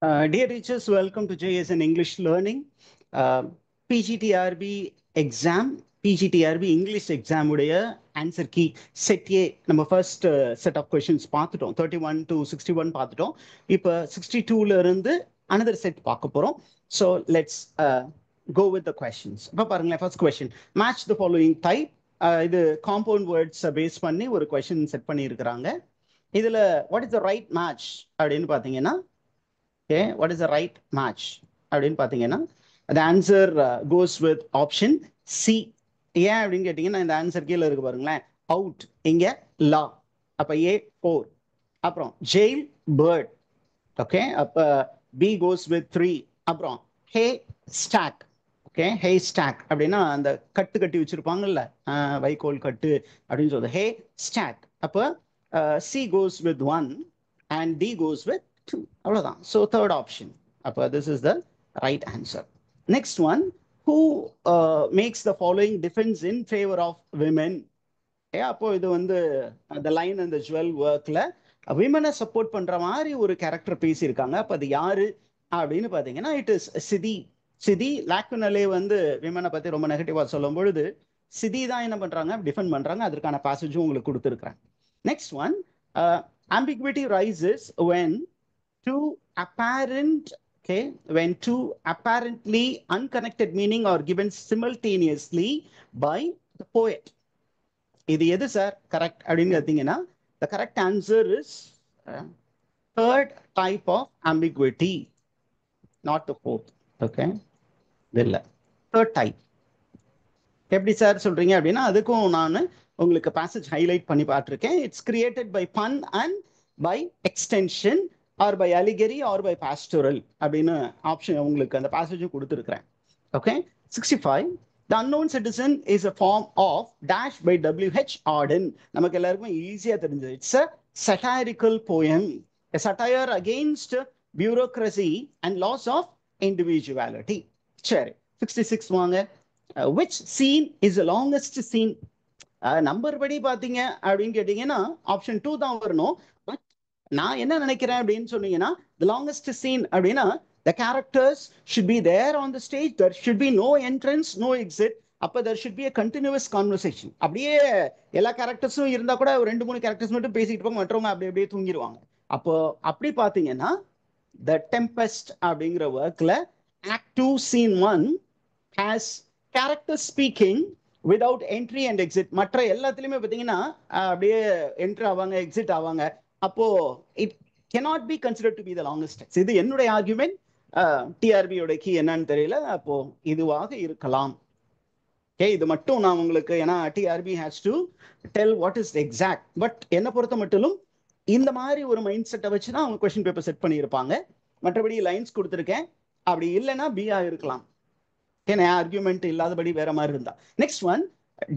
Dear teachers, welcome to JSN English Learning. PGTRB exam, PGTRB English exam உடைய answer key set A நம்ம first set of questions பார்த்துட்டோம். 31 to 61 பார்த்துட்டோம். இப்போ 62ல இருந்து another set பார்க்க போறோம். So let's go with the questions. இப்போ பாருங்களேன், first question, match the following type. இது compound words பேஸ் பண்ணி ஒரு question செட் பண்ணி இருக்கிறாங்க. இதுல what is the right match அப்படின்னு பார்த்தீங்கன்னா, okay, what is the right match அப்படின்னு பார்த்தீங்கன்னா, the answer goes with option C. ஏன் அப்படின்னு கேட்டீங்கன்னா, இந்த ஆன்சர் கீழே இருக்கு பாருங்களேன், அவுட் இங்க லா, அப்ப A 4, அப்புறம் jail bird, ஓகே, அப்ப B goes with 3, அப்புறம் hay stack, okay, hay stack அப்படின்னா அந்த கட்டு கட்டி வச்சிருப்பாங்கல்ல, வைக்கோல் கட்டு அப்படின்னு சொல்றது hay stack, அப்ப C goes with 1 and D goes with 2. அவ்வளவுதான். So third option. அப்ப this is the right answer. Next one, who makes the following defense in favor of women? அப்போ இது வந்து the line and the jewel workல விமனை support பண்ற மாதிரி ஒரு கேரக்டர் பேசியிருக்காங்க. அப்ப அது யாரு அப்படின்னு பாத்தீங்கன்னா, இட் இஸ் சிதி. சிதி லாக்குனலே வந்து விமனை பத்தி ரொம்ப நெகட்டிவா சொல்லும் பொழுது சிதி தான் என்ன பண்றாங்க, டிஃபெண்ட் பண்றாங்க. அதற்கான பேசேஜும் உங்களுக்கு கொடுத்துருக்கிறேன். Next one, ambiguity rises when two apparent, okay, when two apparently unconnected meaning are given simultaneously by the poet. இது எது சார் கரெக்ட் அப்படின்னு கேட்டீங்கன்னா, the correct answer is third type of ambiguity, not the fourth. Okay, இல்ல third type. எப்படி சார் சொல்றீங்க அப்படின்னா, அதுக்கும் நான் உங்களுக்கு பேசேஜ் ஹைலைட் பண்ணி பார்த்துருக்கேன். It's created by pun and by extension or by allegory or by pastoral அப்படின்னு ஆப்ஷன் உங்களுக்கு அந்த பேசேஜும் கொடுத்துருக்கிறேன். Okay, 65, the unknown citizen is a form of dash by W.H. Auden. நமக்கு எல்லாருக்கும் ஈஸியா தெரிஞ்சது. It's a satirical poem, a satire against bureaucracy and loss of individuality. சரி, 66 வாங்க. Which scene is the longest scene? Number படி பாத்தீங்க அப்படின்னு கேட்டீங்கன்னா ஆப்ஷன் 2 தான் வரணும். பட் நான் என்ன நினைக்கிறேன் அப்படின்னு சொன்னீங்கன்னா, the longest scene அப்படின்னா the characters should be there on the stage, there should be no entrance, no exit. அப்ப there should be a continuous conversation. அப்படியே எல்லா கேரக்டர்ஸும் இருந்தா கூட ஒரு 2-3 கேரக்டர்ஸ் மட்டும் பேசிட்டு இருப்பாங்க, மற்றவங்க அப்படியே தூங்கிடுவாங்க. அப்போ அப்படி பாத்தீங்கன்னா the Tempest அப்படிங்கிற ஒர்க்ல Act 2 Scene 1 has character speaking without entry and exit. மற்ற எல்லாத்துலயுமே பாத்தீங்கன்னா அப்படியே என்ட்ரி ஆவாங்க, எக்ஸிட் ஆவாங்க. அப்போ it cannot be considered to be the longest text. இது என்னுடைய ஆர்குமெண்ட். டிஆர்பியோட கீ என்னன்னு தெரியல. அப்போ இதுவாக இருக்கலாம். ஓகே, இது மட்டும் நான் உங்களுக்கு, ஏன்னா TRP has to tell what is exact. But என்னை பொறுத்த மட்டும் இந்த மாதிரி ஒரு மைண்ட் செட்டை வச்சு தான் அவங்க கொஸ்டின் பேப்பர் செட் பண்ணியிருப்பாங்க. மற்றபடி லைன்ஸ் கொடுத்துருக்கேன். அப்படி இல்லைன்னா பிஆ இருக்கலாம். ஆர்குமெண்ட் இல்லாதபடி வேற மாதிரி இருந்தா. Next one,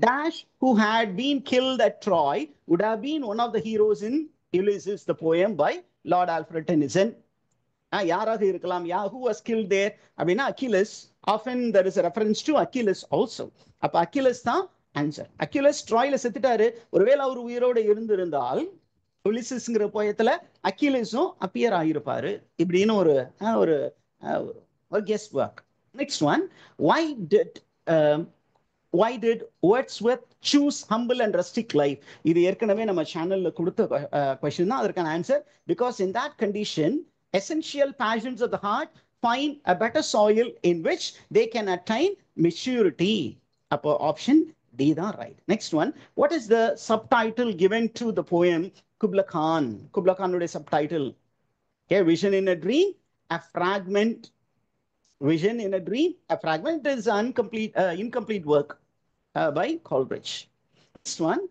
Dash, who had been killed at Troy, would have been one of the heroes in Ulysses, the poem by Lord Alfred Tennyson. யாராக இருக்கலாம்? who was killed there அப்படின்னா Achilles. Often there is a reference to Achilles also. அப்ப Achilles தான் answer. Achilles ட்ராய்ல செத்துட்டாரு. ஒருவேளை அவர் உயிரோடு இருந்திருந்தால் உலிசஸ்ங்கிற போயத்துல அக்கிலஸும் appear ஆகியிருப்பாரு. இப்படின்னு ஒரு guess work. Next one, why did Wordsworth choose humble and rustic life? இது ஏற்கனவே நம்ம சேனல்ல கொடுத்த கொஸ்டின் தான். அதற்கான answer, because in that condition essential passions of the heart find a better soil in which they can attain maturity. அப்போ option D தான் right. Next one, what is the subtitle given to the poem Kubla Khan? Kubla Khan உடைய subtitle, okay, Vision in a Dream, a Fragment. Vision in a Dream, a Fragment is an incomplete work by Coleridge. Next one,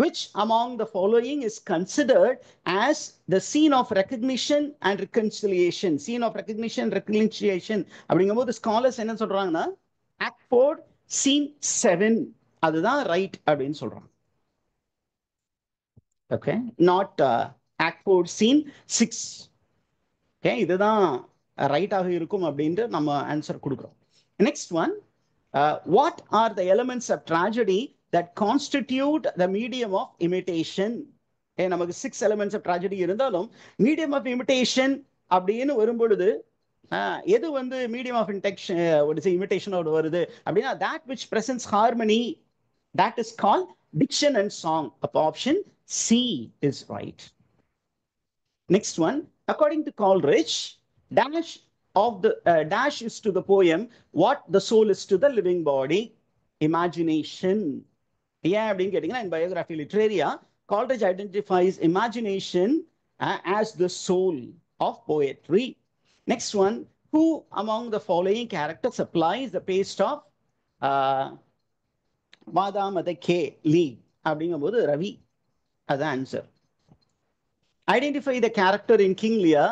which among the following is considered as the scene of recognition and reconciliation? Scene of recognition and reconciliation அப்படிங்கும்போது scholars என்ன சொல்றாங்கன்னா, Act 4 Scene 7 அதுதான் right அப்படின்னு சொல்றாங்க. Okay, not Act 4 Scene 6. Okay, இதுதான் ரைட்டாக இருக்கும் அப்படின்ட்டு நம்ம ஆன்சர் கொடுக்குறோம். Next one, what are the elements of tragedy that constitute the medium of imitation? நமக்கு 6 elements of tragedy இருந்தாலும் medium of imitation அப்படின்னு வரும்பொழுது எது வந்து மீடியம் ஆஃப் இன்டெக்ஷன் இமிட்டேஷனோட வருது அப்படின்னா that which presents harmony, that is called diction and song. அப்போ option C is right. Next one, according to Coleridge, dash of the dash is to the poem what the soul is to the living body, imagination. ஏன் அப்படின்னு கேட்டீங்கன்னா in biography literaria, Coleridge identifies imagination as the soul of poetry. Next one, who among the following characters applies the paste of Vadamada K Lee அப்படிங்கும்போது ரவி. அதான் answer. Identify the character in King Lear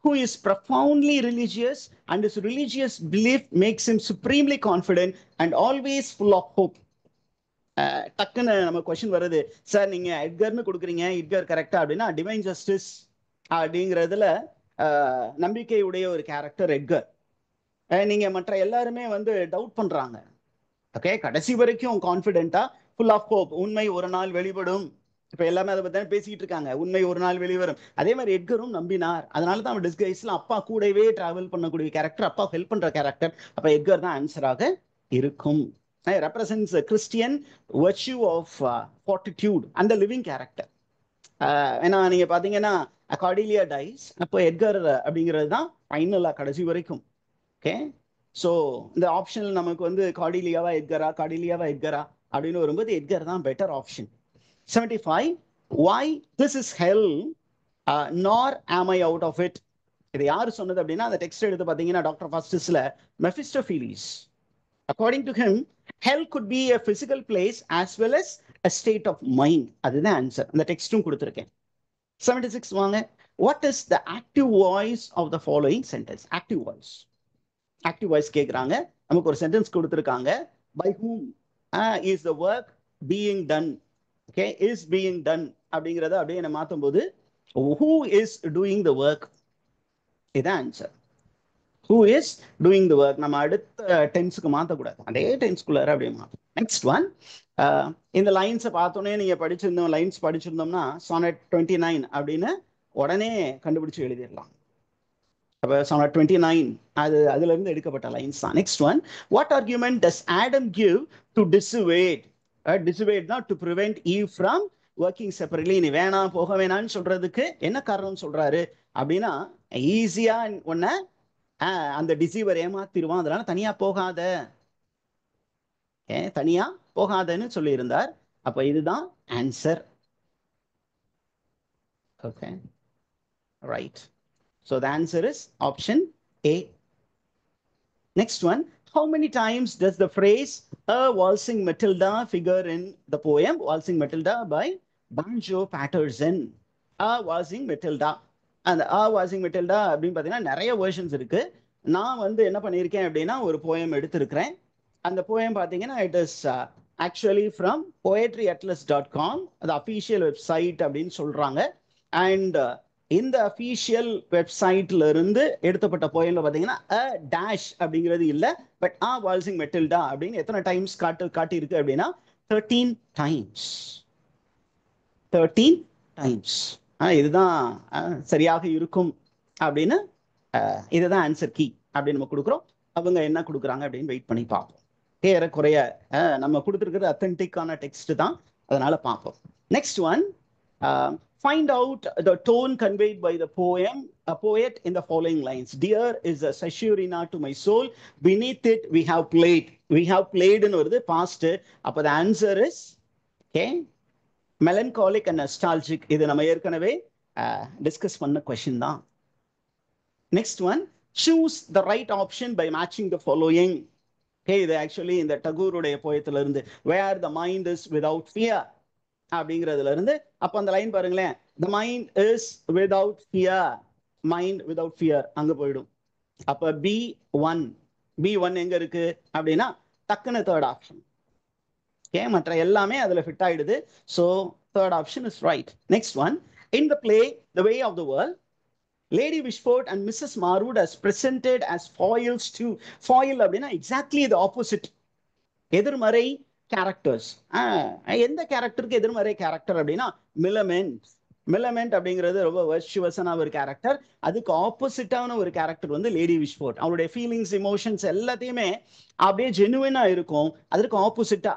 who is profoundly religious and his religious belief makes him supremely confident and always full of hope. டக்குன்னு நம்ம question வருது, sir நீங்க எட்கர்னு கொடுக்குறீங்க, Edgar கரெக்டா அப்படின்னா divine justice அப்படிங்கிறதுல நம்பிக்கையுடைய ஒரு கேரக்டர் எட்கர். நீங்க மற்ற எல்லாருமே வந்து டவுட் பண்றாங்க. ஓகே, கடைசி வரைக்கும் கான்ஃபிடென்ட்டா ஃபுல் ஆஃப் ஹோப், உண்மை ஒரு நாள் வெளிப்படும். இப்ப எல்லாமே அதை பத்தி பேசிக்கிட்டு இருக்காங்க, உண்மை ஒரு நாள் வெளிவரும். அதே மாதிரி எட்கரும் நம்பினார், அதனால தான் அவன் டிஸ்கைஸ்ல அப்பா கூடவே டிராவல் பண்ணக்கூடிய கேரக்டர், அப்பா ஹெல்ப் பண்ற கேரக்டர். அப்ப எட்கர் தான் ஆன்சராக இருக்கும். represents a Christian virtue of fortitude and the living character. ஏன்னா நீங்க பாத்தீங்கன்னா கார்டிலியா டைஸ், அப்போ எட்கர் அப்படிங்கிறது தான் ஃபைனலா கடைசி வரைக்கும். ஓகே, ஸோ இந்த ஆப்ஷனில் நமக்கு வந்து கார்டிலியாவா எட்கரா, கார்டிலியாவா எட்கரா அப்படின்னு வரும்போது எட்கர் தான் better option. 75, why this is hell nor am I out of it. இது யாரு சொன்னது அப்படின்னா அந்த டெக்ஸ்ட் எடுத்து பாத்தீங்கன்னா doctor ஃபாஸ்டஸ்ல மெஃபிஸ்டோஃபீலிஸ். According to him, hell could be a physical place as well as a state of mind. அதுதான் answer. அந்த டெக்ஸ்டும் கொடுத்திருக்கேன். 76 வாங்க. What is the active voice of the following sentence? Active voice. Active voice கேக்குறாங்க. நமக்கு ஒரு sentence கொடுத்திருக்காங்க. By whom is the work being done? Okay, is being done அப்படிங்கறத அப்படியே என்ன மாத்தும்போது who is doing the work? இதான் answer. Who is doing the work? நம்ம அடுத்த டென்ஸ்க்கு மாற்றக்கூடாது, அதே டென்ஸ்குள்ளார அப்படியே மாற்றும். நெக்ஸ்ட் ஒன், இந்த லைன்ஸை பார்த்தோன்னே நீங்கள் படிச்சிருந்தோம், லைன்ஸ் படிச்சிருந்தோம்னா sonnet 29 அப்படின்னு உடனே கண்டுபிடிச்சு எழுதிடலாம். அப்போ sonnet 29 அதுல இருந்து எடுக்கப்பட்ட லைன்ஸ் தான். Next one, what argument does Adam give to dissuade? Dissuade to prevent Eve from working separately. நீ வேணாம், போக வேணான்னு சொல்றதுக்கு என்ன காரணம் சொல்றாரு அப்படின்னா, ஈஸியா ஒன்ன அந்த டிசீவர் ஏமாத்திடுவான், அதனால தனியா போகாத, தனியா போகாதன்னு சொல்லி இருந்தார். அப்ப இதுதான் answer. Okay, right. So the answer is option A. Next one, how many times does the phrase a waltzing Matilda figure in the poem Waltzing Matilda by Banjo Paterson? A waltzing Matilda. அந்த washing Matilda அப்படின்னு பார்த்தீங்கன்னா நிறைய versions இருக்கு. நான் வந்து என்ன பண்ணியிருக்கேன் அப்படின்னா ஒரு போயம் எடுத்திருக்கிறேன். அந்த போயம் பார்த்தீங்கன்னா it is actually from poetryatlas.com, அது அஃபீஷியல் வெப்சைட் அப்படின்னு சொல்றாங்க. அண்ட் இந்த அஃபீஷியல் வெப்சைட்ல இருந்து எடுத்தப்பட்ட போயம்ல பார்த்தீங்கன்னா அ டேஷ் அப்படிங்கிறது இல்லை, பட் வால்சிங் மெட்டில்டா அப்படின்னு எத்தனை டைம்ஸ் காட்டியிருக்கு அப்படின்னா 13 டைம்ஸ். 13 டைம்ஸ். இதுதான் சரியாக இருக்கும் அப்படின்னு, இதுதான் ஆன்சர் கீ அப்படின்னு நம்ம கொடுக்குறோம். அவங்க என்ன கொடுக்குறாங்க அப்படின்னு வெயிட் பண்ணி பார்ப்போம். ஏறக்குறைய நம்ம கொடுத்துருக்கிறது அத்தன்டிக்கான டெக்ஸ்ட் தான், அதனால பார்ப்போம். Next one, find out the tone conveyed by the poet in the following lines. Dear is a Sashurina to my soul, beneath it we have played. We have played ன்னு வருது past. அப்போ the answer is okay, melancholic and nostalgic. இது நம்ம ஏற்கனவே discuss பண்ண question தான். Next one, choose the right option by matching the following. Okay, இது actually இந்த டகூருடைய போயத்துல இருந்து where the mind is without fear அப்படிங்கிறதுல இருந்து. அப்ப அந்த லைன் பாருங்களேன், the mind is without fear, mind without fear அங்க போயிடும். அப்ப B1 எங்க இருக்கு அப்படின்னா டக்குன்னு தேர்ட் ஆப்ஷன். மற்ற எல்லாமே அதுல ஃபிட் ஆயிடுது. So third option is right. Next one, in the play the way of the world, lady Wishfort and Mrs Marwood as presented as foils to. foil அப்படின்னா எக்ஸாக்ட்லி இது ஆப்போசிட், எதிர்மறை characters. எந்த கேரக்டருக்கு எதிர்மறை கேரக்டர் அப்படின்னா மிலமென்ஸ். மிலமெண்ட் அப்படிங்கிறது ரொம்ப வர்ச்சுவஸான ஒரு கேரக்டர். அதுக்கு ஆப்போசிட்டான ஒரு கேரக்டர் வந்து லேடி விஷ்போர்ட். அவருடைய ஃபீலிங்ஸ், இமோஷன்ஸ் எல்லாத்தையுமே அப்படியே ஜெனுவினா இருக்கும். அதற்கு ஆப்போசிட்டா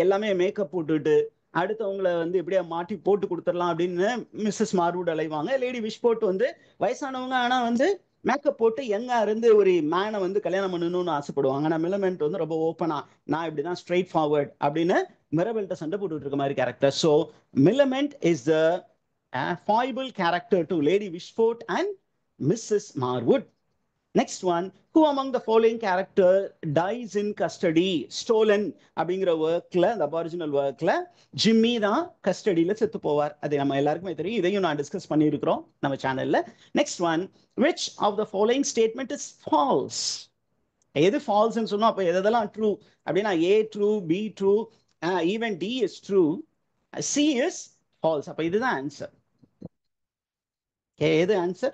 எல்லாமே மேக்கப் போட்டுட்டு அடுத்தவங்களை வந்து எப்படியா மாட்டி போட்டு கொடுத்துடலாம் அப்படின்னு மிஸ்ஸஸ் மார்வுட் அலைவாங்க. லேடி விஷ்போர்ட் வந்து வயசானவங்க, ஆனா வந்து மேக்கப் போட்டு எங்க இருந்து ஒரு மேனை வந்து கல்யாணம் பண்ணணும்னு ஆசைப்படுவாங்க. ஆனா மிலமெண்ட் வந்து ரொம்ப ஓப்பனா, நான் இப்படிதான் ஸ்ட்ரெயிட் ஃபார்வர்ட் அப்படின்னு மிரபெல்ட்ட சண்டை போட்டுட்டு இருக்க மாதிரி character. So Millamant is the foible character to Lady Wishfort and Mrs. Marwood. Next one, who among the following character dies in custody? Stolen அப்படிங்கிற ஒர்க்ல, the aboriginal ஒர்க்ல ஜிம்மி தான் கஸ்டடியில செத்து போவார். அது நம்ம எல்லாருக்குமே தெரியும். இதையும் நான் டிஸ்கஸ் பண்ணியிருக்கிறோம் நம்ம சேனல்ல. Next one, which of the following statement is false? எது ஃபால்ஸ்ன்னு சொன்னோம், அப்போ எதெல்லாம் ட்ரூ அப்படின்னா A true, B true, even D is true, C is false. அப்போ இதுதான் ஆன்சர். எது answer?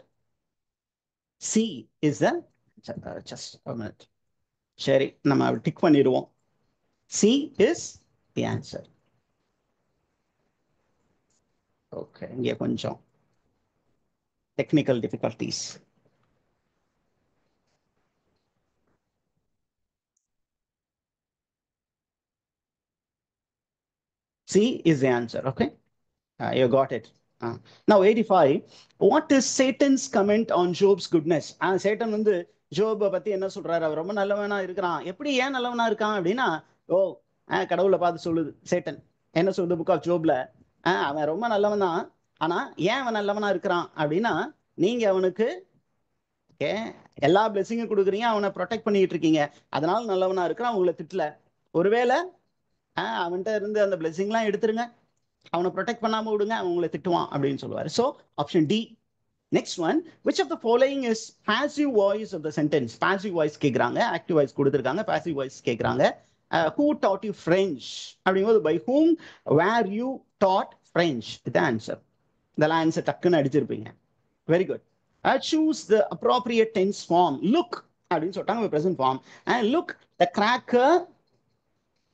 C is the just a minute. சரி, நம்ம டிக் பண்ணிடுவோம். C is the answer. Okay, இங்கே கொஞ்சம் technical difficulties. C is the answer. Okay, you got it. Now 85, what is Satan's comment on Job's goodness? சேட்டன் வந்து ஜோபை பத்தி என்ன சொல்றாரு? அவர் ரொம்ப நல்லவனா இருக்கிறான். எப்படி ஏன் நல்லவனா இருக்கான் அப்படின்னா, கடவுளை பார்த்து சொல்லுது சேட்டன். என்ன சொல்லுது புக் ஆஃப் ஜோப்ல? அவன் ரொம்ப நல்லவன் தான், ஆனா ஏன் அவன் நல்லவனா இருக்கிறான் அப்படின்னா, நீங்க அவனுக்கு எல்லா பிளெஸிங்கும் கொடுக்குறீங்க, அவனை ப்ரொடெக்ட் பண்ணிட்டு இருக்கீங்க, அதனால நல்லவனா இருக்கிறான். உங்களை திட்டல. ஒருவேளை அவன்கிட்ட இருந்து அந்த பிளெஸிங்லாம் எடுத்துருங்க, அவனை ப்ரொடெக்ட் பண்ணாம விடுங்க, அவன் உங்களை திட்டுவான் அப்படின்னு சொல்லுவாரு. So option D. Next one, which of the following is passive voice of the sentence? passive voice கேட்குறாங்க, ஆக்டிவ் வாய்ஸ் கொடுத்துருக்காங்க, passive voice கேட்குறாங்க. who taught you French அப்படிங்கும்போது by whom were you taught French? இது answer. இதெல்லாம் answer டக்குன்னு அடிச்சிருப்பீங்க. Very good. choose the appropriate tense form. look அப்படின்னு சொல்லிட்டாங்க, present form. look the cracker,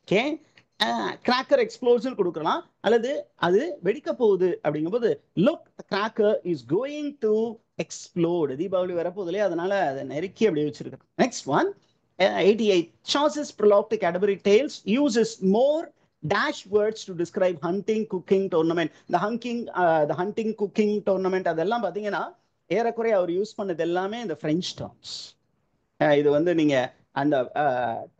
okay, cracker explosion கொடுக்கலாம், அல்லது அது வெடிக்க போகுது அப்படிங்கும்போது look the cracker is going to explode. Deepavali வரப்போகுது இல்லையா, அதனால அதை நெருக்கி அப்படியே வச்சிருக்கேன். Next one, 88, Chaucer's prologue to Canterbury Tales uses more dash words to describe hunting, cooking, tournament. the hunting, cooking, tournament அதெல்லாம் பாத்தீங்கன்னா ஏறக்குறைய அவர் யூஸ் பண்ணது எல்லாமே இந்த பிரெஞ்சு டேர்ம்ஸ். இது வந்து நீங்க அந்த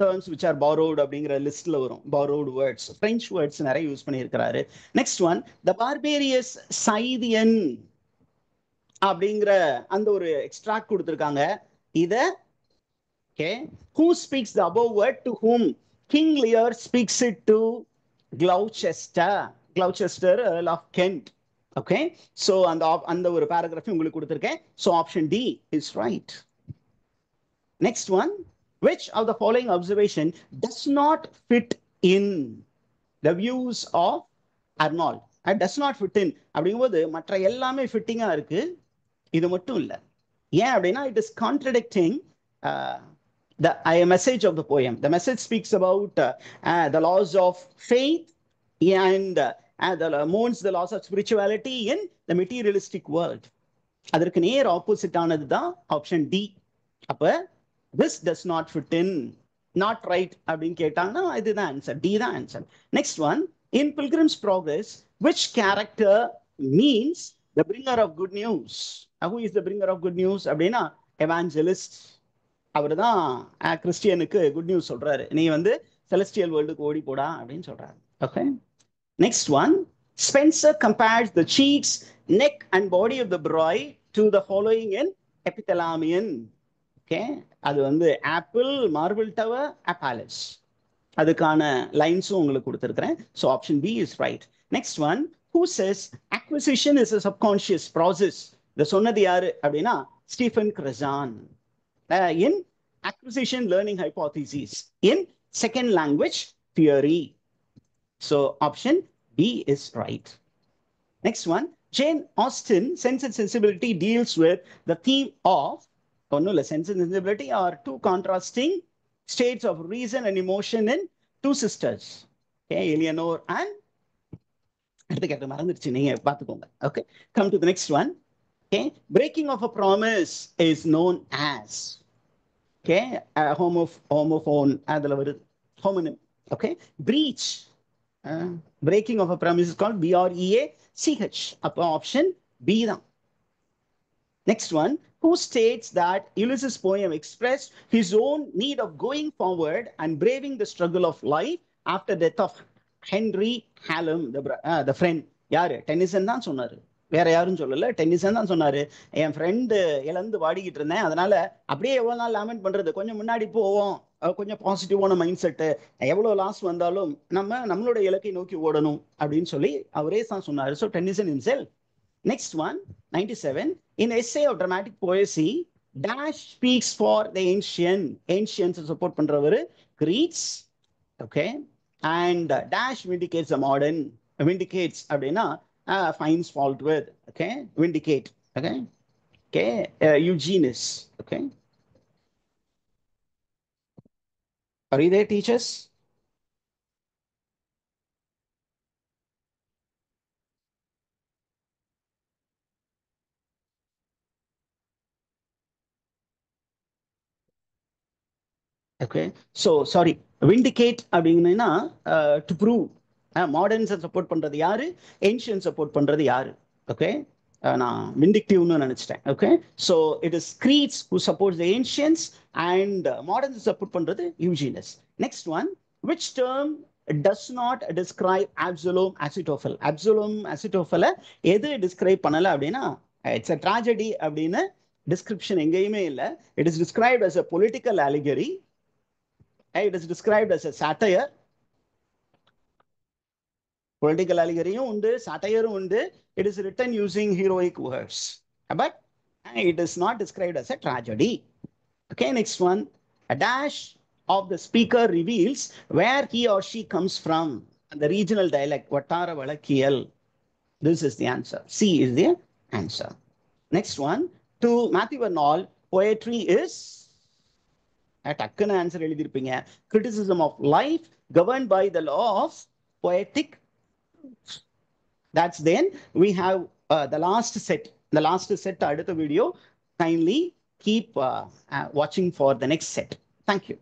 டேர்ம்ஸ் விச் ஆர் borrowed அப்படிங்கிற லிஸ்ட்ல வரும். borrowed வேர்ட்ஸ், பிரெஞ்சு வேர்ட்ஸ் நிறைய யூஸ் பண்ணியிருக்கிறாரு. நெக்ஸ்ட் ஒன், த பார்பேரியஸ் சைதியன் அப்படிங்கிற அந்த ஒரு எக்ஸ்ட்ராக்ட் கொடுத்துருக்காங்க. இத who speaks the above word to whom? King Lear speaks it to Gloucester, Earl of Kent. Okay, so அந்த ஒரு paragraph உங்களுக்கு கொடுத்திருக்கேன். So option D is right. Next one, which of the following observation does not fit in the views of Arnold? does not fit in அப்படிங்கும்போது மற்ற எல்லாமே ஃபிட்டிங்கா இருக்கு, இது மட்டும் இல்லை. ஏன் அப்படின்னா it is contradicting the message of the poem. The message speaks about the laws of faith and mourns the loss of spirituality in the materialistic world. அதற்கு நேர் ஆப்போசிட் ஆனது தான் ஆப்ஷன் டி. அப்ப this does not fit in, not right அப்படின்னு கேட்டாங்கன்னா இதுதான் answer, D தான் answer. Next one, in Pilgrim's Progress which character means the bringer of good news? who is the bringer of good news அப்படின்னா evangelist. அவர் தான் கிறிஸ்டியனுக்கு good news சொல்றாரு, நீ வந்து celestial வேர்ல்டுக்கு ஓடி போடா அப்படின்னு சொல்றாரு. Okay, next one, Spencer compares the cheeks, neck and body of the bride to the following in epithalamion. Okay, அது வந்து ஆப்பிள், மார்பிள் டவர், அப்பாலஸ். அதுக்கான லைன்ஸும் உங்களுக்கு கொடுத்துருக்கிறேன். So option B is right. Next one, who says acquisition is a subconscious process? இதை சொன்னது யாரு அப்படின்னா Stephen கிரசான். in acquisition learning hypothesis in second language theory. So option B is right. Next one, Jane Austen Sense and Sensibility deals with the theme of sense and sensibility are two contrasting states of reason and emotion in two sisters, okay, Eleanor and எடுத்துக்கிட்டு மறந்துருச்சு, நீங்க பார்த்துக்கோங்க. Okay, come to the next one. Okay, breaking of a promise is known as. Okay, homophone அதுல வருது, homonym. Okay, breach, breaking of a promise is called BREACH. அப்போ option B தான். Next one, who states that Ulysses' poem expressed his own need of going forward and braving the struggle of life after death of Henry Hallam, the friend. யாரு? Tennessine தான் சொன்னாரு, வேற யாரும் சொல்லல. Tennessine தான் சொன்னாரு, என் friend இழந்து வாடிக்கிட்டு இருந்தேன், அதனால அப்படியே எவ்வளவு நாள் லேமெண்ட் பண்றது, கொஞ்சம் முன்னாடி போவோம், கொஞ்சம் பாசிட்டிவான மைண்ட் செட்டு, எவ்வளவு லாஸ் வந்தாலும் நம்மளோட இலக்கை நோக்கி ஓடணும் அப்படின்னு சொல்லி அவரே தான் சொன்னாரு. So tennessine himself. Next one, 97. In essay of dramatic poesy, Dash speaks for the ancients support பண்றவரு Greeks. Okay, and Dash vindicates the modern. Vindicates அப்படின்னா finds fault with. Okay, vindicate. Okay, okay, Eugenus. Okay, are you there, teachers? Okay, so sorry, vindicate அப்படிங்கன்னா to prove. மாடர்ன்ஸை support பண்றது யாரு, ancient support பண்றது யாரு. Okay, நான் விண்டிக்டிவ்னு நினைச்சிட்டேன். Okay, so it is Crites who supports the ancients and moderns support பண்றது Eugenius. Next one, which term does not describe Absalom Achitophel. Absalom அசிட்டோஃபலை எது டிஸ்கிரைப் பண்ணல அப்படின்னா இட்ஸ் அ ட்ராஜடி அப்படின்னு டிஸ்கிரிப்ஷன் எங்கேயுமே இல்லை. It is described as a political allegory. It is described as a satire. Political allegory undu, satire undu. It is written using heroic words, but it is not described as a tragedy. Okay, next one. A dash of the speaker reveals where he or she comes from. The regional dialect, Vattara Valakkiyal. This is the answer. C is the answer. Next one. To Matthew Vernal, poetry is டக்குன்னு answer எழுதியிருப்பீங்க. Criticism of life governed by the law of poetic. That's then we have the last set அடுத்த video. Kindly keep watching for the next set. Thank you.